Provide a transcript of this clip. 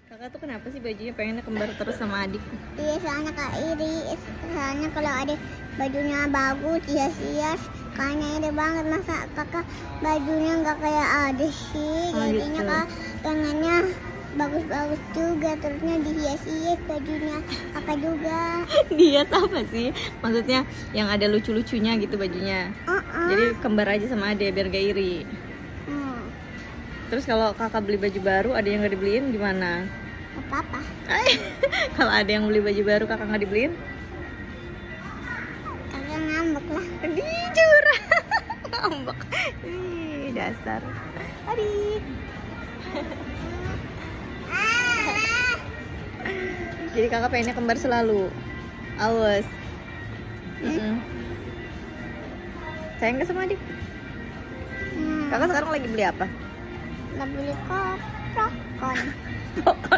Kakak tuh kenapa sih bajunya pengennya kembar terus sama adik? Iya, soalnya Kak Iri, soalnya kalau adik bajunya bagus, hias-hias, kayaknya iri banget. Masa kakak bajunya nggak kayak adik sih? Oh, Jadinya gitu. Kak pengennya bagus-bagus juga, terusnya dihias-hias bajunya kakak juga. Dia apa sih? Maksudnya yang ada lucu-lucunya gitu bajunya. Jadi kembar aja sama ade biar gak iri. Terus kalau kakak beli baju baru, ada yang nggak dibeliin gimana? Apa-apa. Kalau ada yang beli baju baru kakak nggak dibeliin? Kakak ngambek lah. Di curang. Ngambek. Ih, dasar. Adik. Jadi kakak pengennya kembar selalu. Awas. Sayang nggak sama adik? Kakak sekarang lagi beli apa? Nggak beli rokok.